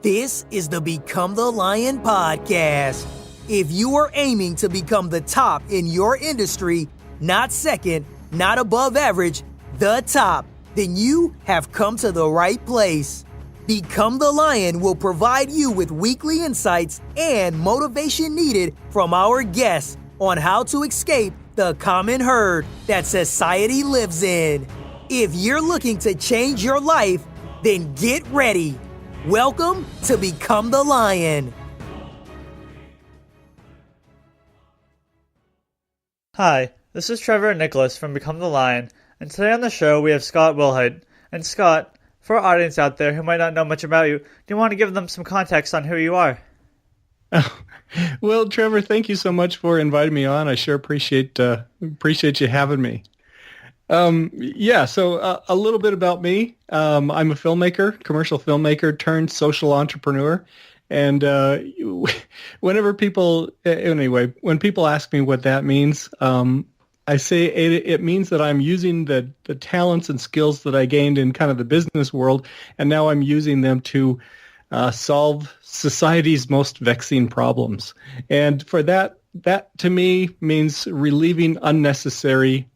This is the Become the Lion podcast. If you are aiming to become the top in your industry, not second, not above average, the top, then you have come to the right place. Become the Lion will provide you with weekly insights and motivation needed from our guests on how to escape the common herd that society lives in. If you're looking to change your life, then get ready. Welcome to Become the Lion. Hi, this is Trevor and Nicholas from Become the Lion, and today on the show we have Scott Wilhite. And Scott, for our audience out there who might not know much about you, do you want to give them some context on who you are? Well, Trevor, thank you so much for inviting me on. I sure appreciate you having me. So a little bit about me. I'm a filmmaker, commercial filmmaker turned social entrepreneur. And when people ask me what that means, I say it means that I'm using the talents and skills that I gained in kind of the business world, and now I'm using them to solve society's most vexing problems. And for that to me means relieving unnecessary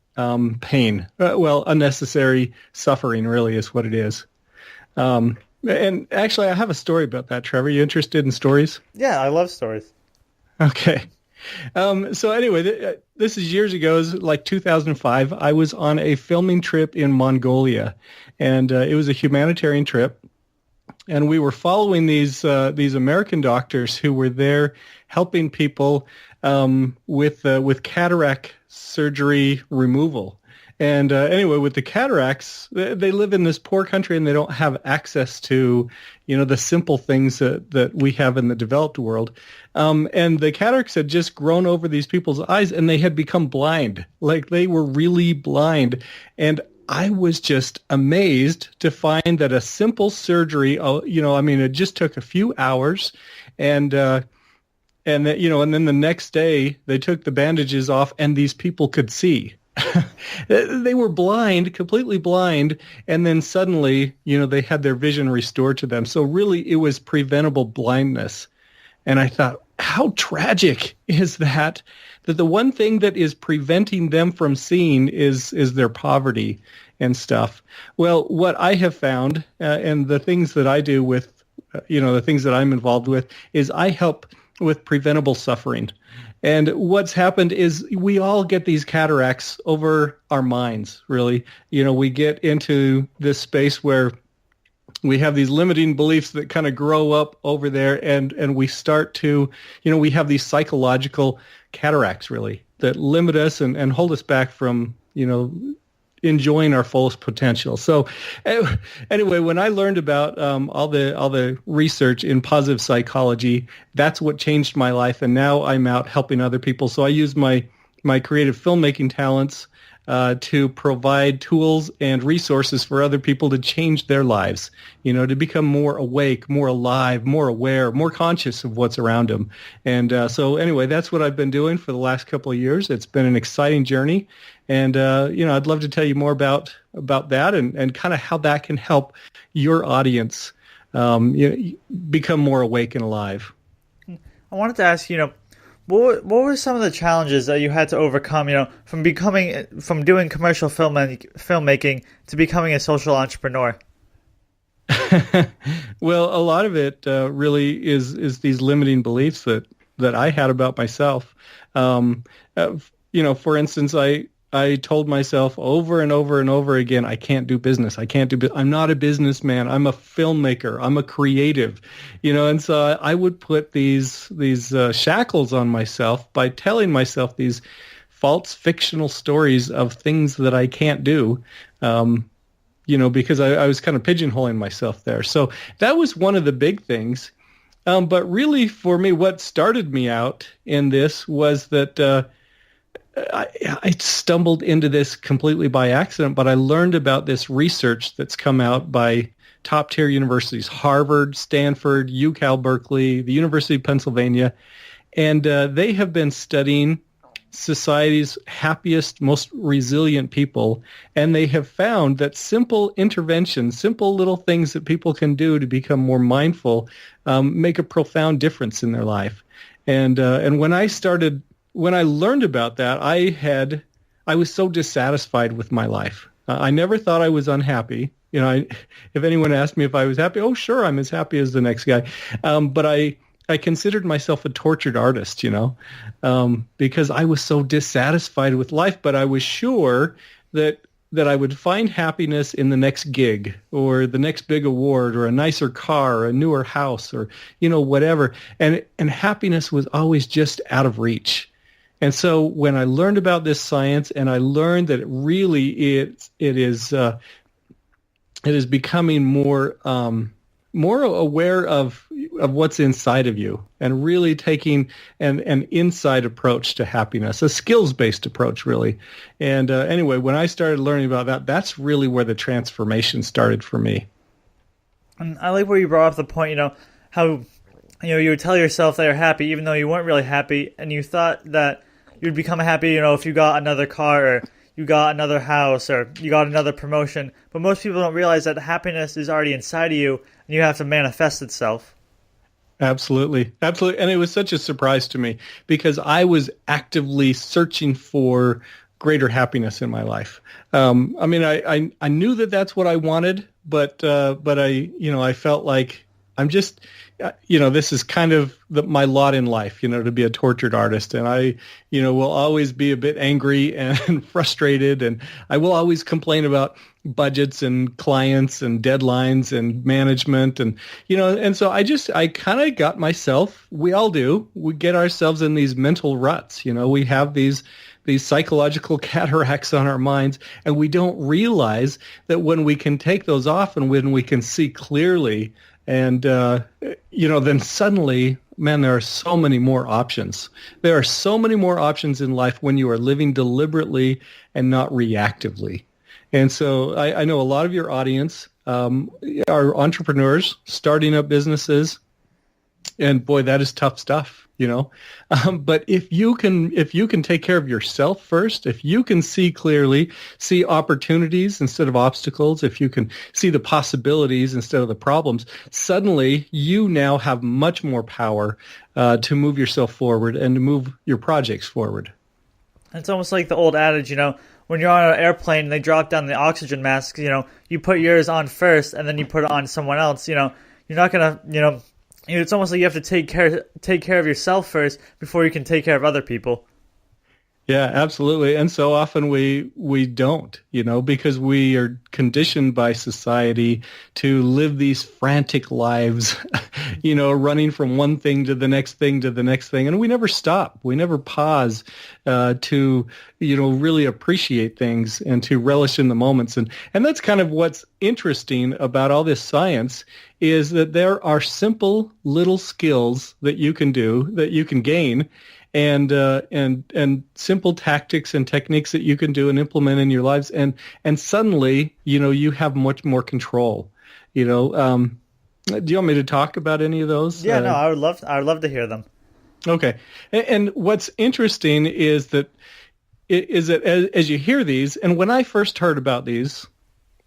pain. Unnecessary suffering really is what it is. And actually, I have a story about that, Trevor. You interested in stories? Yeah, I love stories. Okay. So anyway, this is years ago. It was like 2005. I was on a filming trip in Mongolia, and it was a humanitarian trip. And we were following these American doctors who were there helping people with cataract surgery removal. And anyway, with the cataracts, they live in this poor country and they don't have access to, the simple things that we have in the developed world. And the cataracts had just grown over these people's eyes and they had become blind. Like they were really blind. And I was just amazed to find that a simple surgery, it just took a few hours, and then the next day they took the bandages off, and these people could see. They were blind, completely blind, and then suddenly, they had their vision restored to them. So really, it was preventable blindness, and I thought, how tragic is that the one thing that is preventing them from seeing is their poverty and stuff. Well, what I have found, and the things that I do with, the things that I'm involved with, is I help with preventable suffering. And what's happened is we all get these cataracts over our minds, really. We get into this space where we have these limiting beliefs that kind of grow up over there, and we start to, we have these psychological cataracts, really, that limit us and hold us back from, enjoying our fullest potential. So anyway, when I learned about all the research in positive psychology, that's what changed my life, and now I'm out helping other people. So I use my creative filmmaking talents to provide tools and resources for other people to change their lives, to become more awake, more alive, more aware, more conscious of what's around them. And so anyway, that's what I've been doing for the last couple of years. It's been an exciting journey. And, I'd love to tell you more about that and kind of how that can help your audience become more awake and alive. I wanted to ask, what were some of the challenges that you had to overcome, from doing commercial filmmaking to becoming a social entrepreneur? Well, a lot of it really is these limiting beliefs that I had about myself. For instance, I told myself over and over and over again, I can't do business. I'm not a businessman. I'm a filmmaker. I'm a creative, and so I would put these shackles on myself by telling myself these false fictional stories of things that I can't do, because I was kind of pigeonholing myself there. So that was one of the big things. But really for me, what started me out in this was that, I stumbled into this completely by accident, but I learned about this research that's come out by top-tier universities, Harvard, Stanford, UCal Berkeley, the University of Pennsylvania, and they have been studying society's happiest, most resilient people, and they have found that simple interventions, simple little things that people can do to become more mindful, make a profound difference in their life. And when I learned about that, I was so dissatisfied with my life. I never thought I was unhappy. If anyone asked me if I was happy, oh, sure, I'm as happy as the next guy. But I considered myself a tortured artist, because I was so dissatisfied with life. But I was sure that I would find happiness in the next gig or the next big award or a nicer car or a newer house or, whatever. And happiness was always just out of reach. And so when I learned about this science and I learned that it is becoming more aware of what's inside of you and really taking an inside approach to happiness, a skills-based approach, really. And anyway, when I started learning about that, that's really where the transformation started for me. And I like where you brought up the point, how you would tell yourself that you're happy even though you weren't really happy, and you thought that you'd become happy, if you got another car or you got another house or you got another promotion. But most people don't realize that happiness is already inside of you and you have to manifest itself. Absolutely. Absolutely. And it was such a surprise to me because I was actively searching for greater happiness in my life. I knew that that's what I wanted, but I felt like I'm just, this is kind of my lot in life, to be a tortured artist. And I, will always be a bit angry and frustrated. And I will always complain about budgets and clients and deadlines and management. And, and so I kind of got myself, we all do, we get ourselves in these mental ruts. We have these psychological cataracts on our minds, and we don't realize that when we can take those off and when we can see clearly, and, then suddenly, man, there are so many more options. There are so many more options in life when you are living deliberately and not reactively. And so I know a lot of your audience are entrepreneurs starting up businesses. And boy, that is tough stuff, But if you can take care of yourself first, if you can see clearly, see opportunities instead of obstacles, if you can see the possibilities instead of the problems, suddenly you now have much more power to move yourself forward and to move your projects forward. It's almost like the old adage, when you're on an airplane and they drop down the oxygen masks, you put yours on first and then you put it on someone else. You're not going to, it's almost like you have to take care of yourself first before you can take care of other people. Yeah, absolutely. And so often we don't, because we are conditioned by society to live these frantic lives, running from one thing to the next thing to the next thing. And we never stop. We never pause to, really appreciate things and to relish in the moments. And that's kind of what's interesting about all this science is that there are simple little skills that you can do, that you can gain, and simple tactics and techniques that you can do and implement in your lives, and suddenly you have much more control. Do you want me to talk about any of those? Yeah, no, I would love to hear them. Okay, and what's interesting is that as you hear these, and when I first heard about these,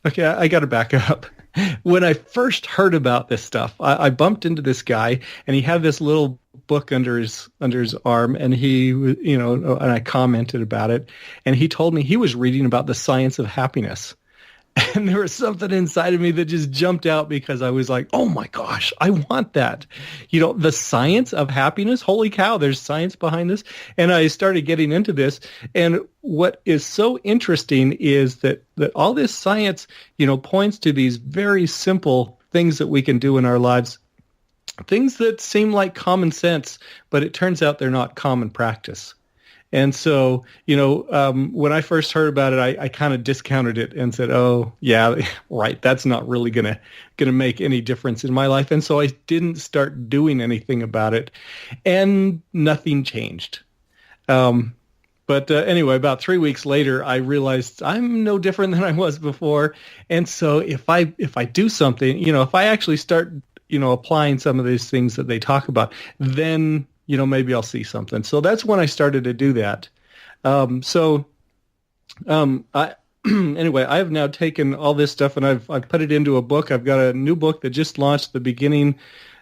okay, I got to back up. When I first heard about this stuff, I bumped into this guy, and he had this little book under his arm, and and I commented about it, and he told me he was reading about the science of happiness. And there was something inside of me that just jumped out because I was like, oh my gosh, I want that. The science of happiness, holy cow, there's science behind this. And I started getting into this. And what is so interesting is that all this science, points to these very simple things that we can do in our lives, things that seem like common sense, but it turns out they're not common practice. And so, when I first heard about it, I kind of discounted it and said, oh, yeah, right, that's not really gonna make any difference in my life. And so I didn't start doing anything about it, and nothing changed. But anyway, about 3 weeks later, I realized I'm no different than I was before. And so if I do something, if I actually start, applying some of these things that they talk about, then maybe I'll see something. So that's when I started to do that. I anyway, I have now taken all this stuff and I've put it into a book. I've got a new book that just launched the beginning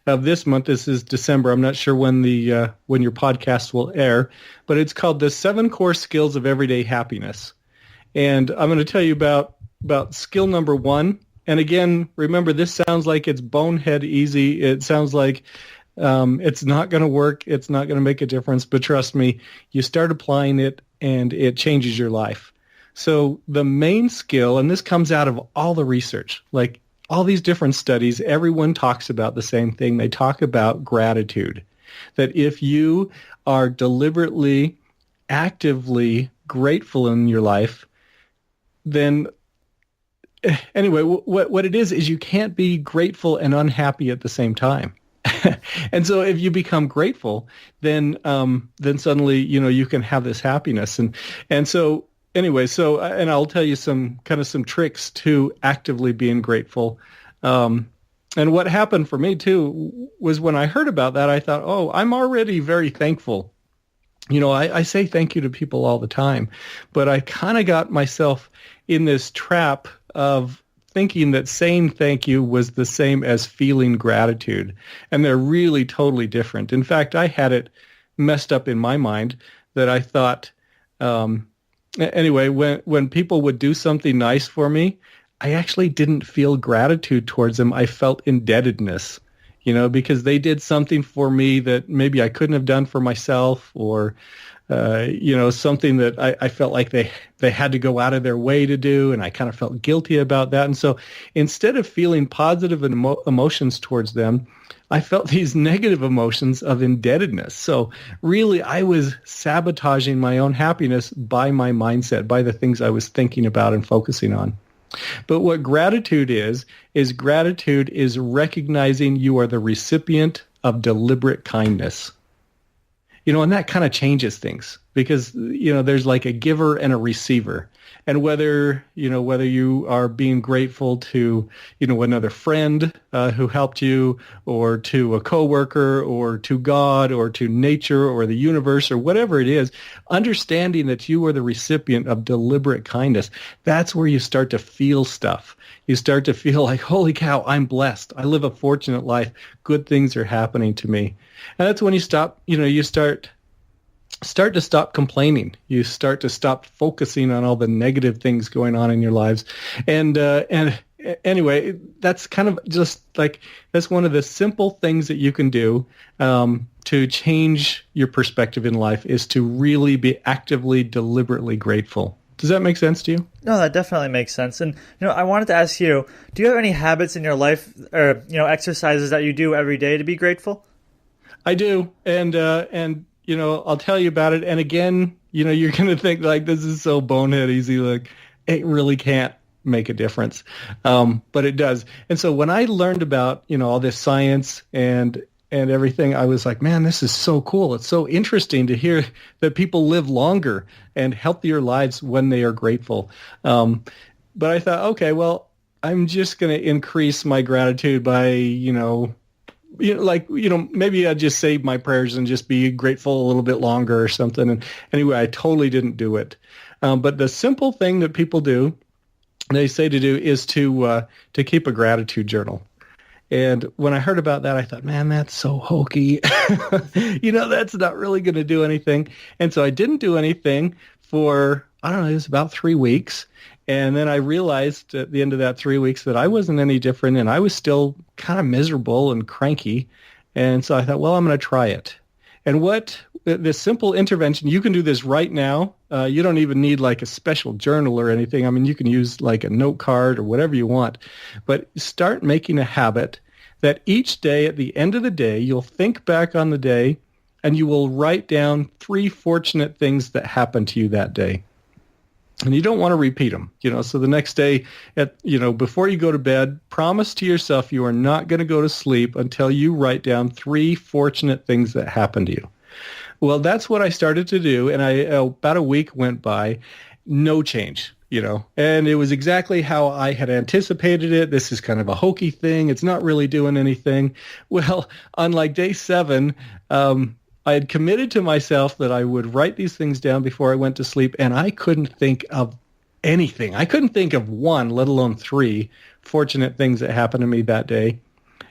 of this month. This is December. I'm not sure when when your podcast will air, but it's called The 7 Core Skills of Everyday Happiness. And I'm going to tell you about skill number 1. And again, remember, this sounds like it's bonehead easy. It sounds like it's not going to work. It's not going to make a difference. But trust me, you start applying it and it changes your life. So the main skill, and this comes out of all the research, like all these different studies, everyone talks about the same thing. They talk about gratitude, that if you are deliberately, actively grateful in your life, then anyway, what it is you can't be grateful and unhappy at the same time. And so if you become grateful, then suddenly, you can have this happiness. And so anyway, and I'll tell you some tricks to actively being grateful. And what happened for me too was when I heard about that, I thought, oh, I'm already very thankful. I say thank you to people all the time, but I kind of got myself in this trap of thinking that saying thank you was the same as feeling gratitude. And they're really totally different. In fact, I had it messed up in my mind that I thought, anyway, when people would do something nice for me, I actually didn't feel gratitude towards them. I felt indebtedness, because they did something for me that maybe I couldn't have done for myself, or something that I felt like they had to go out of their way to do, and I kind of felt guilty about that. And so instead of feeling positive emotions towards them, I felt these negative emotions of indebtedness. So really, I was sabotaging my own happiness by my mindset, by the things I was thinking about and focusing on. But what gratitude is gratitude is recognizing you are the recipient of deliberate kindness. And that kind of changes things because, there's like a giver and a receiver. And whether you are being grateful to, another friend who helped you, or to a coworker, or to God, or to nature, or the universe, or whatever it is, understanding that you are the recipient of deliberate kindness, that's where you start to feel stuff. You start to feel like, holy cow, I'm blessed. I live a fortunate life. Good things are happening to me. And that's when you stop, you start to stop complaining. You start to stop focusing on all the negative things going on in your lives. And anyway, that's kind of just like, that's one of the simple things that you can do to change your perspective in life, is to really be actively, deliberately grateful. Does that make sense to you? No, that definitely makes sense. And, I wanted to ask you, do you have any habits in your life or, exercises that you do every day to be grateful? I do. And I'll tell you about it. And again, you're going to think like, this is so bonehead easy. Like, it really can't make a difference. But it does. And so when I learned about, all this science and everything, I was like, man, this is so cool. It's so interesting to hear that people live longer and healthier lives when they are grateful. But I thought, okay, well, I'm just going to increase my gratitude by, maybe I'd just say my prayers and just be grateful a little bit longer or something. And anyway, I totally didn't do it. But the simple thing that people do, they say to do, is to keep a gratitude journal. And when I heard about that, I thought, man, that's so hokey. That's not really going to do anything. And so I didn't do anything for, I don't know, it was about 3 weeks. And then I realized at the end of that 3 weeks that I wasn't any different, and I was still kind of miserable and cranky. And so I thought, well, I'm going to try it. And this simple intervention, you can do this right now. You don't even need like a special journal or anything. I mean, you can use like a note card or whatever you want. But start making a habit that each day, at the end of the day, you'll think back on the day and you will write down 3 fortunate things that happened to you that day. And you don't want to repeat them, so the next day, before you go to bed, promise to yourself you are not going to go to sleep until you write down 3 fortunate things that happened to you. Well, that's what I started to do, and about a week went by, no change, and it was exactly how I had anticipated it. This is kind of a hokey thing. It's not really doing anything. Well, on like day 7, I had committed to myself that I would write these things down before I went to sleep, and I couldn't think of anything. I couldn't think of one, let alone three fortunate things that happened to me that day.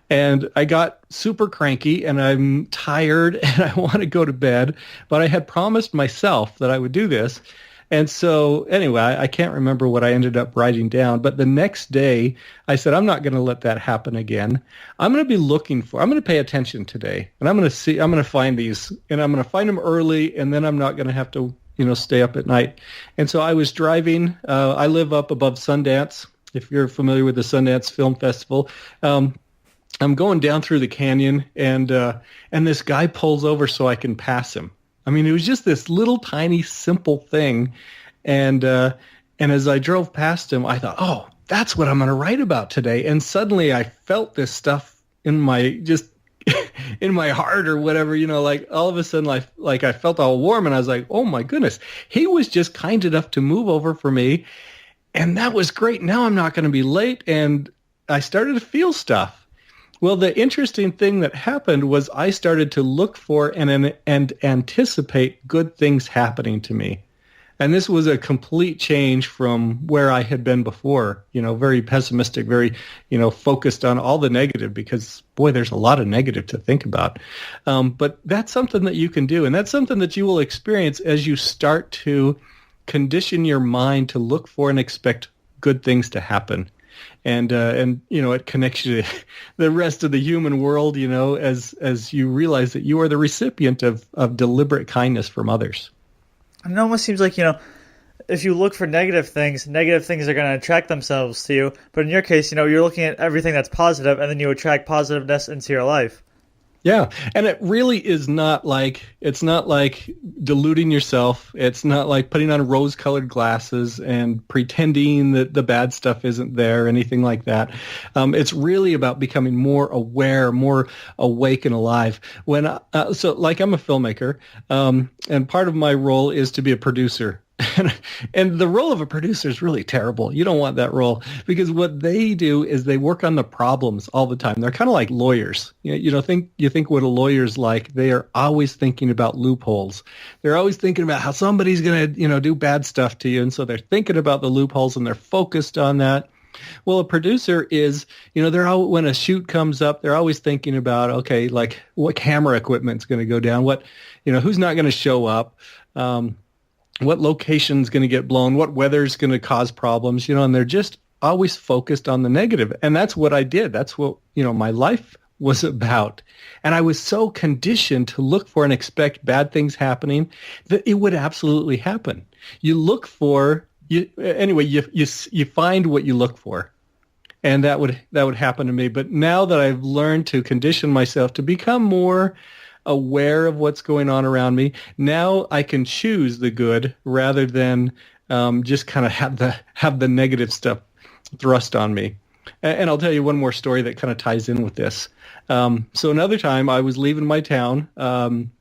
And I got super cranky, and I'm tired, and I want to go to bed. But I had promised myself that I would do this. And so anyway, I can't remember what I ended up writing down. But the next day, I said, I'm not going to let that happen again. I'm going to pay attention today. And I'm going to find these. And I'm going to find them early, and then I'm not going to have to, stay up at night. And so I was driving. I live up above Sundance, if you're familiar with the Sundance Film Festival. I'm going down through the canyon, and this guy pulls over so I can pass him. I mean, it was just this little tiny simple thing, and as I drove past him, I thought, oh, that's what I'm going to write about today. And suddenly, I felt this stuff in my in my heart or whatever, like all of a sudden, like I felt all warm, and I was like, oh my goodness, he was just kind enough to move over for me, and that was great. Now I'm not going to be late, and I started to feel stuff. Well, the interesting thing that happened was I started to look for and anticipate good things happening to me. And this was a complete change from where I had been before, very pessimistic, very, focused on all the negative because, boy, there's a lot of negative to think about. But that's something that you can do. And that's something that you will experience as you start to condition your mind to look for and expect good things to happen. And it connects you to the rest of the human world, as you realize that you are the recipient of deliberate kindness from others. And it almost seems like, if you look for negative things are going to attract themselves to you. But in your case, you're looking at everything that's positive, and then you attract positiveness into your life. Yeah, and it really is it's not like deluding yourself. It's not like putting on rose-colored glasses and pretending that the bad stuff isn't there, anything like that. It's really about becoming more aware, more awake and alive. I'm a filmmaker, and part of my role is to be a producer. And the role of a producer is really terrible. You don't want that role because what they do is they work on the problems all the time. They're kind of like lawyers. You think what a lawyer's like. They are always thinking about loopholes. They're always thinking about how somebody's going to, do bad stuff to you. And so they're thinking about the loopholes and they're focused on that. Well, a producer is, when a shoot comes up, they're always thinking about, okay, like what camera equipment's going to go down, who's not going to show up, what location's going to get blown, what weather's going to cause problems, and they're just always focused on the negative. And that's what I did. That's what, my life was about. And I was so conditioned to look for and expect bad things happening that it would absolutely happen. You look for, you find what you look for. And that would happen to me. But now that I've learned to condition myself to become more aware of what's going on around me, now I can choose the good rather than just kind of have the negative stuff thrust on me. And I'll tell you one more story that kind of ties in with this. So another time I was leaving my town, and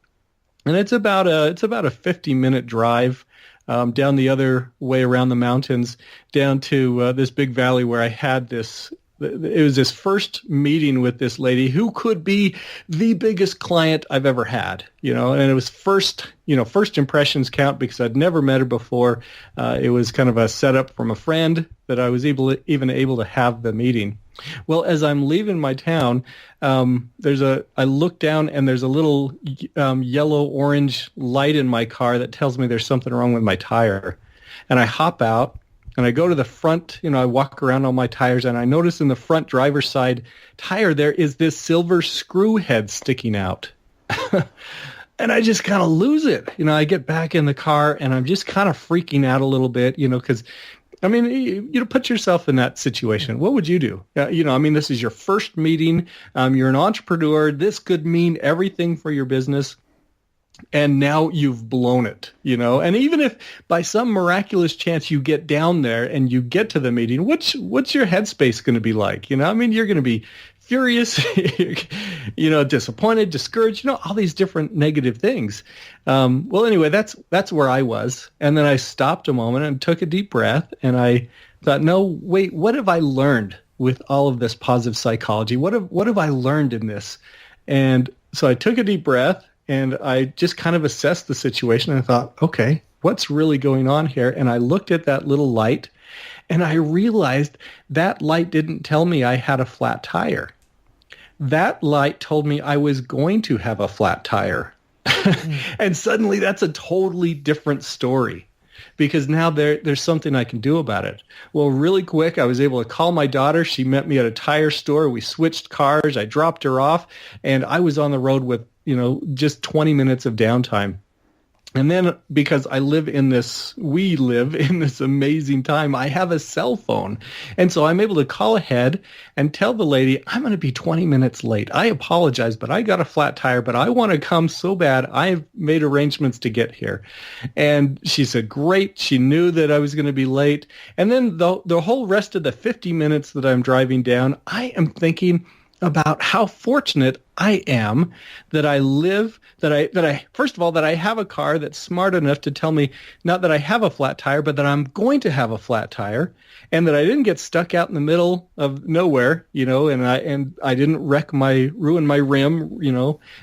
it's about a 50-minute drive down the other way around the mountains down to this big valley where I had this. It was this first meeting with this lady who could be the biggest client I've ever had, and it was first impressions count because I'd never met her before. It was kind of a setup from a friend that I was even able to have the meeting. Well, as I'm leaving my town, I look down and there's a little yellow-orange light in my car that tells me there's something wrong with my tire. And I hop out. And I go to the front, I walk around on my tires, and I notice in the front driver's side tire there is this silver screw head sticking out. And I just kind of lose it. I get back in the car, and I'm just kind of freaking out a little bit, because, put yourself in that situation. What would you do? This is your first meeting. You're an entrepreneur. This could mean everything for your business. And now you've blown it, and even if by some miraculous chance you get down there and you get to the meeting, what's your headspace going to be like? You're going to be furious, disappointed, discouraged, all these different negative things. Well, anyway, that's where I was. And then I stopped a moment and took a deep breath. And I thought, no, wait, what have I learned with all of this positive psychology? What have I learned in this? And so I took a deep breath. And I just kind of assessed the situation and I thought, okay, what's really going on here? And I looked at that little light and I realized that light didn't tell me I had a flat tire. That light told me I was going to have a flat tire. And suddenly that's a totally different story, because now there's something I can do about it. Well, really quick, I was able to call my daughter. She met me at a tire store. We switched cars. I dropped her off, and I was on the road with, just 20 minutes of downtime. And then because we live in this amazing time, I have a cell phone. And so I'm able to call ahead and tell the lady, I'm going to be 20 minutes late. I apologize, but I got a flat tire, but I want to come so bad. I've made arrangements to get here. And she said, great. She knew that I was going to be late. And then the whole rest of the 50 minutes that I'm driving down, I am thinking about how fortunate I am that I live, that I first of all, that I have a car that's smart enough to tell me not that I have a flat tire, but that I'm going to have a flat tire, and that I didn't get stuck out in the middle of nowhere, and I didn't ruin my rim,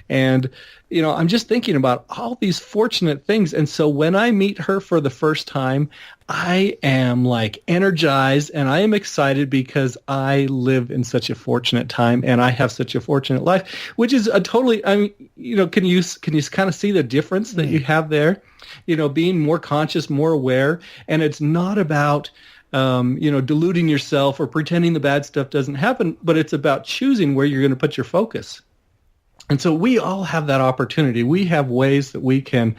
and I'm just thinking about all these fortunate things. And so when I meet her for the first time, I am like energized and I am excited because I live in such a fortunate time and I have such a fortunate life, which is can you kind of see the difference that you have there? Being more conscious, more aware, and it's not about deluding yourself or pretending the bad stuff doesn't happen, but it's about choosing where you're going to put your focus. And so we all have that opportunity. We have ways that we can,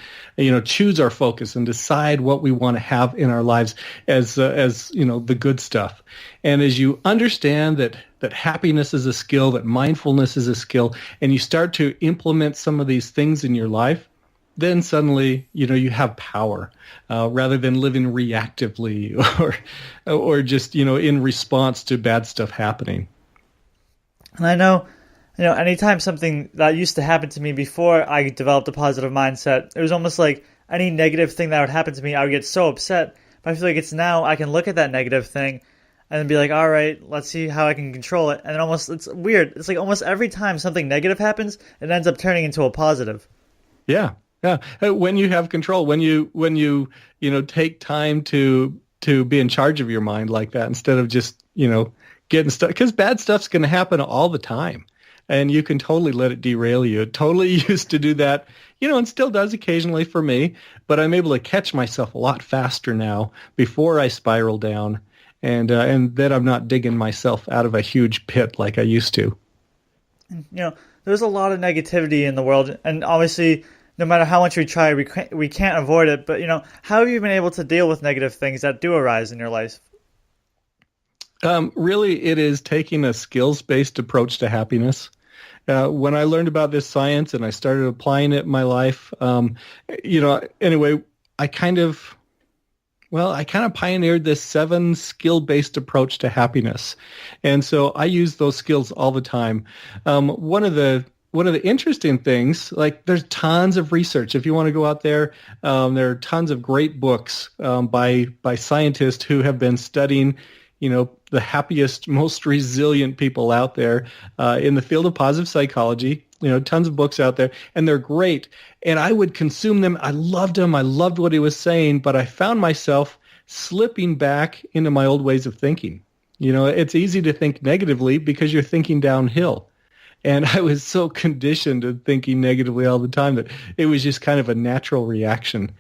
choose our focus and decide what we want to have in our lives as the good stuff. And as you understand that happiness is a skill, that mindfulness is a skill, and you start to implement some of these things in your life, then suddenly, you have power rather than living reactively or just, in response to bad stuff happening. And I know, anytime something that used to happen to me before I developed a positive mindset, it was almost like any negative thing that would happen to me, I would get so upset. But I feel like it's now I can look at that negative thing and then be like, all right, let's see how I can control it. And it's weird. It's like almost every time something negative happens, it ends up turning into a positive. Yeah. Yeah. When you have control, when you take time to be in charge of your mind like that, instead of just, getting stuck, because bad stuff's going to happen all the time. And you can totally let it derail you. It totally used to do that, and still does occasionally for me. But I'm able to catch myself a lot faster now before I spiral down, and then I'm not digging myself out of a huge pit like I used to. There's a lot of negativity in the world, and obviously, no matter how much we try, we can't avoid it. But how have you been able to deal with negative things that do arise in your life? Really, it is taking a skills-based approach to happiness. When I learned about this science and I started applying it in my life, anyway, I kind of pioneered this 7 skill-based approach to happiness. And so I use those skills all the time. One of the interesting things, like there's tons of research. If you want to go out there, there are tons of great books by scientists who have been studying the happiest, most resilient people out there in the field of positive psychology. Tons of books out there, and they're great. And I would consume them. I loved them. I loved what he was saying, but I found myself slipping back into my old ways of thinking. It's easy to think negatively because you're thinking downhill. And I was so conditioned to thinking negatively all the time that it was just kind of a natural reaction.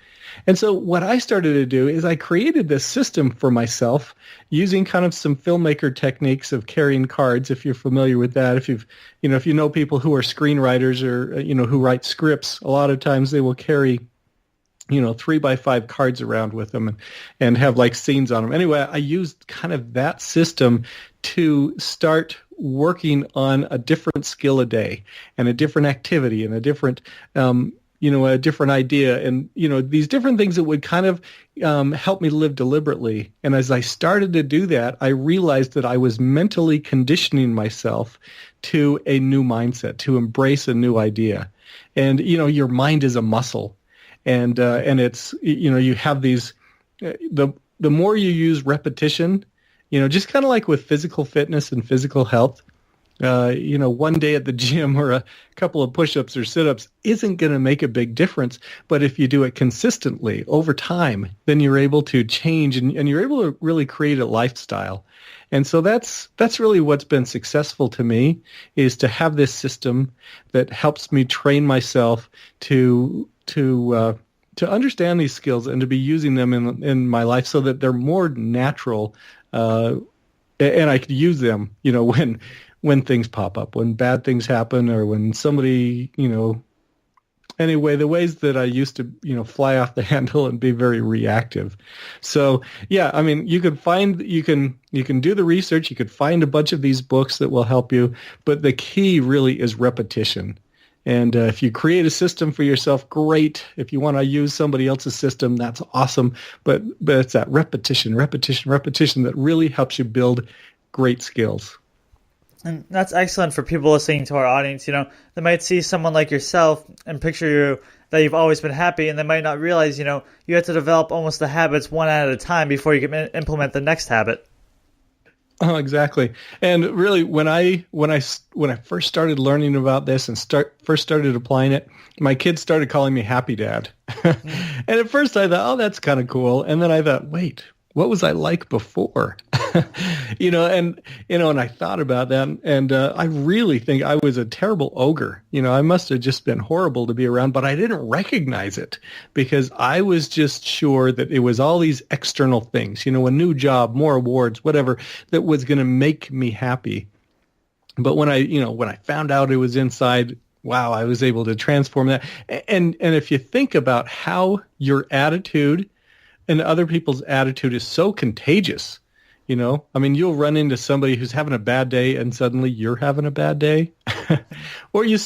And so what I started to do is I created this system for myself using kind of some filmmaker techniques of carrying cards, if you're familiar with that. If you know people who are screenwriters or, who write scripts, a lot of times they will carry 3x5 cards around with them and have like scenes on them. Anyway, I used kind of that system to start working on a different skill a day and a different activity and a different, a different idea and, these different things that would kind of help me live deliberately. And as I started to do that, I realized that I was mentally conditioning myself to a new mindset, to embrace a new idea. And, your mind is a muscle. And it's, you have these, the more you use repetition, just kind of like with physical fitness and physical health, one day at the gym or a couple of push-ups or sit-ups isn't going to make a big difference. But if you do it consistently over time, then you're able to change and you're able to really create a lifestyle. And so that's really what's been successful to me, is to have this system that helps me train myself to understand these skills and to be using them in my life so that they're more natural, and I could use them, when things pop up, when bad things happen, or when somebody, anyway, the ways that I used to, fly off the handle and be very reactive. So, yeah, I mean, you can do the research, you could find a bunch of these books that will help you, but the key really is repetition. And if you create a system for yourself, great. If you want to use somebody else's system, that's awesome. But it's that repetition that really helps you build great skills. And that's excellent for people listening to our audience. They might see someone like yourself and picture you that you've always been happy, and they might not realize, you have to develop almost the habits one at a time before you can implement the next habit. Oh, exactly. And really, when I first started learning about this and first started applying it, my kids started calling me Happy Dad. And at first I thought, oh, that's kind of cool. And then I thought, wait, what was I like before? And I thought about that, and I really think I was a terrible ogre. I must have just been horrible to be around, but I didn't recognize it because I was just sure that it was all these external things, a new job, more awards, whatever, that was going to make me happy. But when I found out it was inside, wow, I was able to transform that. And if you think about how your attitude and other people's attitude is so contagious, you'll run into somebody who's having a bad day and suddenly you're having a bad day. Or you're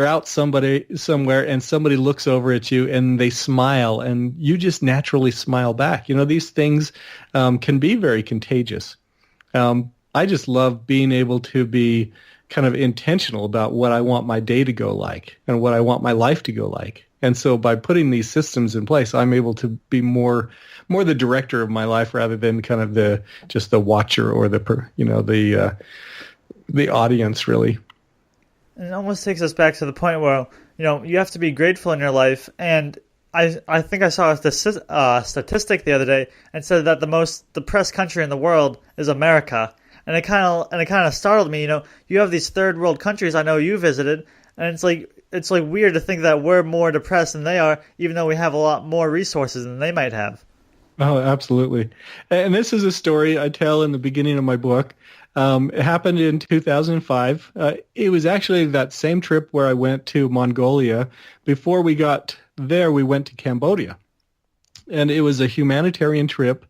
out somewhere and somebody looks over at you and they smile and you just naturally smile back. These things can be very contagious. I just love being able to be kind of intentional about what I want my day to go like and what I want my life to go like. And so by putting these systems in place, I'm able to be more the director of my life rather than kind of the watcher or the audience, really. And it almost takes us back to the point where, you have to be grateful in your life. And I think I saw a statistic the other day and said that the most depressed country in the world is America. And it kind of startled me. You have these third world countries I know you visited, and it's like weird to think that we're more depressed than they are, even though we have a lot more resources than they might have. Oh, absolutely. And this is a story I tell in the beginning of my book. It happened in 2005. It was actually that same trip where I went to Mongolia. Before we got there, we went to Cambodia. And it was a humanitarian trip.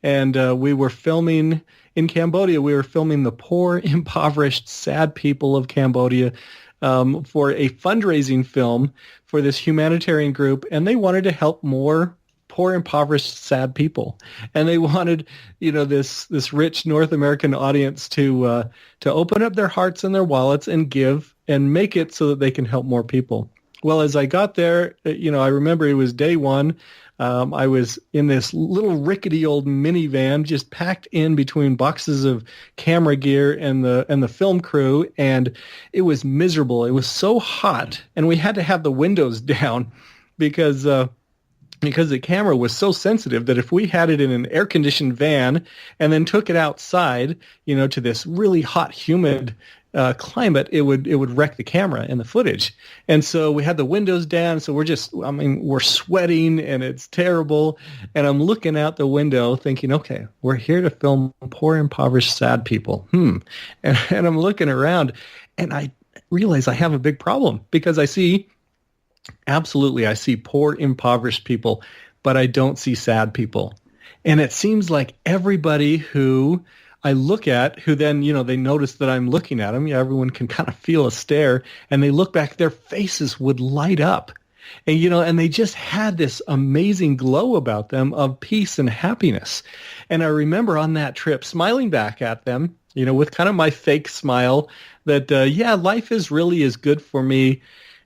And we were filming in Cambodia. We were filming the poor, impoverished, sad people of Cambodia for a fundraising film for this humanitarian group. And they wanted to help more poor, impoverished, sad people, and they wanted, this rich North American audience to open up their hearts and their wallets and give and make it so that they can help more people. Well, as I got there, I remember it was day one. I was in this little rickety old minivan, just packed in between boxes of camera gear and the film crew, and it was miserable. It was so hot, and we had to have the windows down because the camera was so sensitive that if we had it in an air-conditioned van and then took it outside, to this really hot, humid climate, it would wreck the camera and the footage. And so we had the windows down, so we're sweating and it's terrible. And I'm looking out the window thinking, okay, we're here to film poor, impoverished, sad people. And I'm looking around and I realize I have a big problem because I see poor, impoverished people, but I don't see sad people. And it seems like everybody who I look at, who then, they notice that I'm looking at them, everyone can kind of feel a stare, and they look back, their faces would light up. And, and they just had this amazing glow about them of peace and happiness. And I remember on that trip smiling back at them, with kind of my fake smile that, life is really as good for me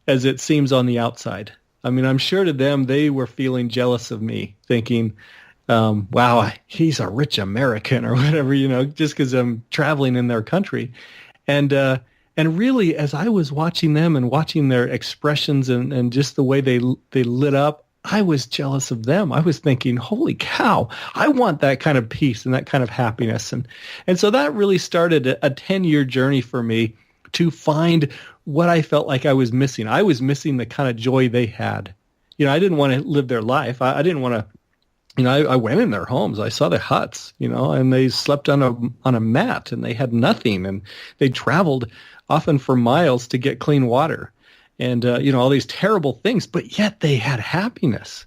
as it seems on the outside. I mean, I'm sure to them, they were feeling jealous of me, thinking, wow, he's a rich American or whatever, just because I'm traveling in their country. And really, as I was watching them and watching their expressions and just the way they lit up, I was jealous of them. I was thinking, holy cow, I want that kind of peace and that kind of happiness. And so that really started a 10-year journey for me to find what I felt like I was missing. I was missing the kind of joy they had. I didn't want to live their life. I didn't want to, I went in their homes. I saw their huts, and they slept on a mat and they had nothing. And they traveled often for miles to get clean water and, all these terrible things, but yet they had happiness.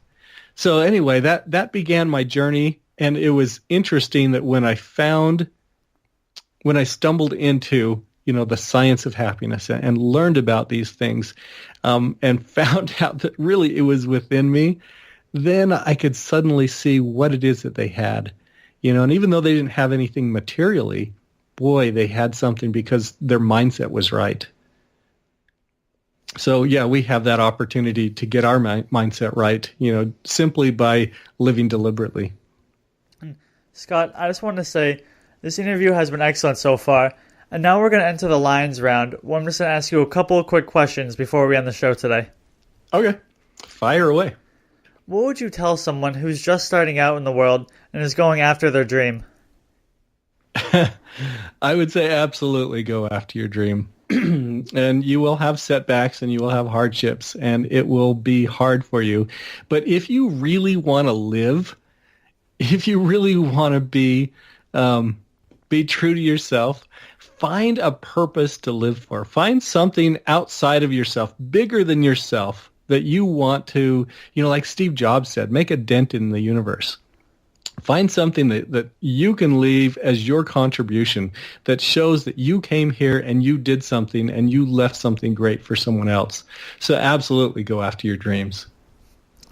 So anyway, that began my journey. And it was interesting that when I stumbled into, the science of happiness and learned about these things, and found out that really it was within me, then I could suddenly see what it is that they had, and even though they didn't have anything materially, boy, they had something because their mindset was right. So yeah, we have that opportunity to get our mindset right, simply by living deliberately. Scott, I just want to say this interview has been excellent so far. And now we're going to enter the Lions round. Well, I'm just going to ask you a couple of quick questions before we end the show today. Okay. Fire away. What would you tell someone who's just starting out in the world and is going after their dream? I would say absolutely go after your dream. And you will have setbacks and you will have hardships and it will be hard for you. But if you really want to live, if you really want to be true to yourself, find a purpose to live for. Find something outside of yourself, bigger than yourself, that you want to, like Steve Jobs said, make a dent in the universe. Find something that you can leave as your contribution that shows that you came here and you did something and you left something great for someone else. So absolutely go after your dreams.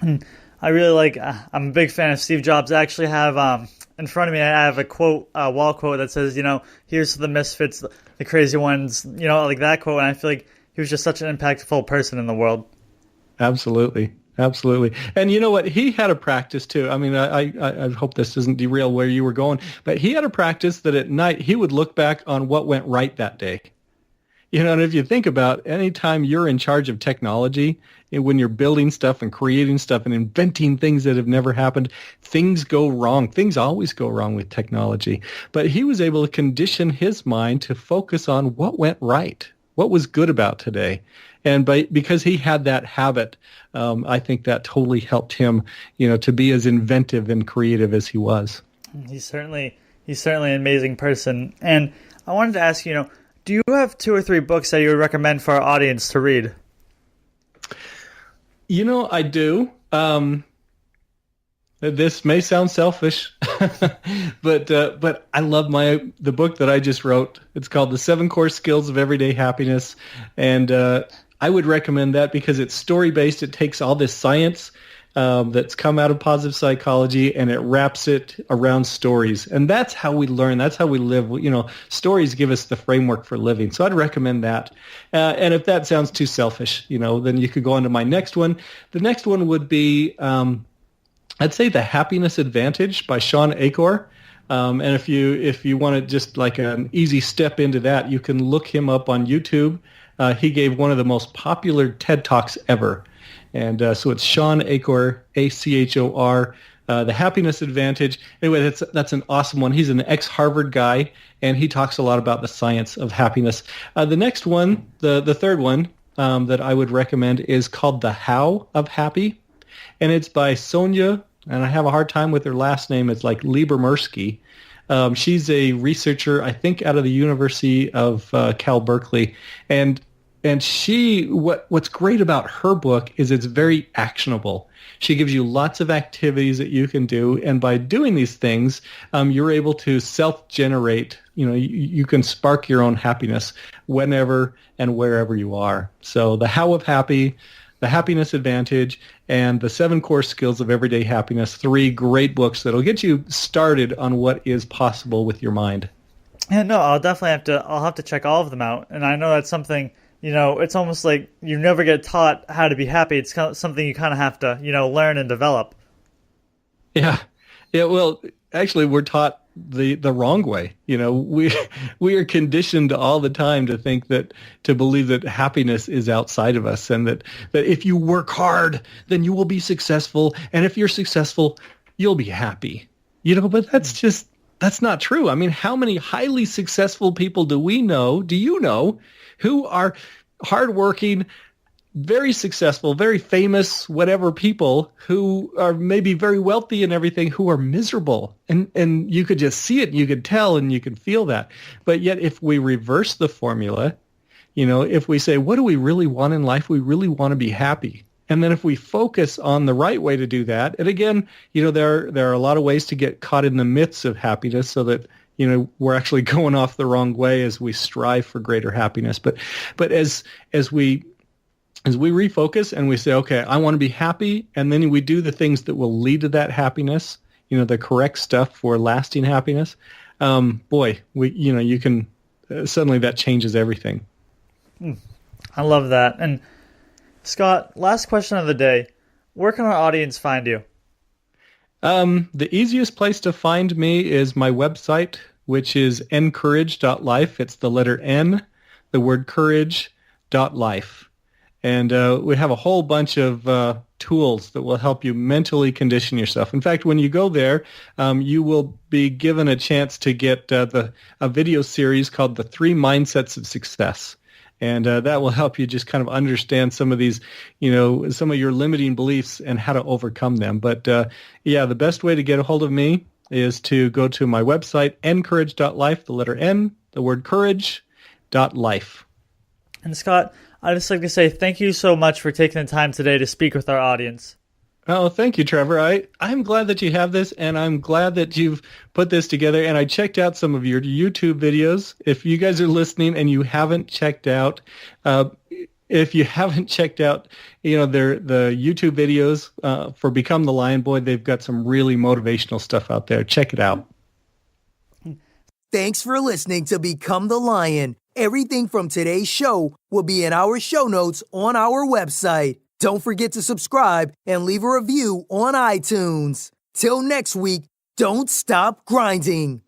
I really I'm a big fan of Steve Jobs. I actually have in front of me, I have a quote, a wall quote that says, here's to the misfits, the crazy ones, like that quote. And I feel like he was just such an impactful person in the world. Absolutely. Absolutely. And you know what? He had a practice too. I mean, I hope this doesn't derail where you were going, but he had a practice that at night he would look back on what went right that day. And if you think about any time you're in charge of technology, when you're building stuff and creating stuff and inventing things that have never happened, things go wrong. Things always go wrong with technology. But he was able to condition his mind to focus on what went right, what was good about today. And because he had that habit, I think that totally helped him, to be as inventive and creative as he was. He's certainly an amazing person. And I wanted to ask you, do you have 2 or 3 books that you would recommend for our audience to read? I do. This may sound selfish, but I love the book that I just wrote. It's called The 7 Core Skills of Everyday Happiness, and I would recommend that because it's story-based. It takes all this science that's come out of positive psychology, and it wraps it around stories. And that's how we learn. That's how we live. Stories give us the framework for living. So I'd recommend that. And if that sounds too selfish, then you could go on to my next one. The next one would be, I'd say, The Happiness Advantage by Sean Achor. And if you want to just like an easy step into that, you can look him up on YouTube. He gave one of the most popular TED Talks ever. And so it's Sean Achor, Achor, The Happiness Advantage. Anyway, that's an awesome one. He's an ex-Harvard guy, and he talks a lot about the science of happiness. The next one, the third one that I would recommend is called The How of Happy. And it's by Sonia, and I have a hard time with her last name. It's like Liebermersky. She's a researcher, I think, out of the University of Cal Berkeley. And what's great about her book is it's very actionable. She gives you lots of activities that you can do, and by doing these things, you're able to self-generate. You can spark your own happiness whenever and wherever you are. So The How of Happy, The Happiness Advantage, and The 7 Core Skills of Everyday Happiness, 3 great books that'll get you started on what is possible with your mind. Yeah, no, I'll have to check all of them out. And I know that's something, it's almost like you never get taught how to be happy. It's something you kind of have to, learn and develop. Yeah. Yeah, well, actually, we're taught the wrong way. We are conditioned all the time to believe that happiness is outside of us, and that if you work hard, then you will be successful, and if you're successful, you'll be happy. But that's not true. I mean, how many highly successful people do you know, who are hardworking, very successful, very famous, whatever people who are maybe very wealthy and everything, who are miserable. And you could just see it, and you could tell, and you could feel that. But yet if we reverse the formula, if we say, what do we really want in life? We really want to be happy. And then if we focus on the right way to do that, and again, there are a lot of ways to get caught in the myths of happiness so that, we're actually going off the wrong way as we strive for greater happiness. But as we refocus and we say, okay, I want to be happy, and then we do the things that will lead to that happiness, the correct stuff for lasting happiness, you can, suddenly that changes everything. I love that. And Scott, last question of the day. Where can our audience find you? The easiest place to find me is my website, which is encourage.life. It's the letter N, the word courage.life. And we have a whole bunch of tools that will help you mentally condition yourself. In fact, when you go there, you will be given a chance to get a video series called The 3 Mindsets of Success. And that will help you just kind of understand some of these, some of your limiting beliefs and how to overcome them. But the best way to get a hold of me is to go to my website, encourage.life, the letter N, the word courage.life. And Scott, I'd just like to say thank you so much for taking the time today to speak with our audience. Oh, thank you, Trevor. I'm glad that you have this, and I'm glad that you've put this together. And I checked out some of your YouTube videos. If you guys are listening and you haven't checked out, the YouTube videos for Become the Lion Boy, they've got some really motivational stuff out there. Check it out. Thanks for listening to Become the Lion. Everything from today's show will be in our show notes on our website. Don't forget to subscribe and leave a review on iTunes. Till next week, don't stop grinding.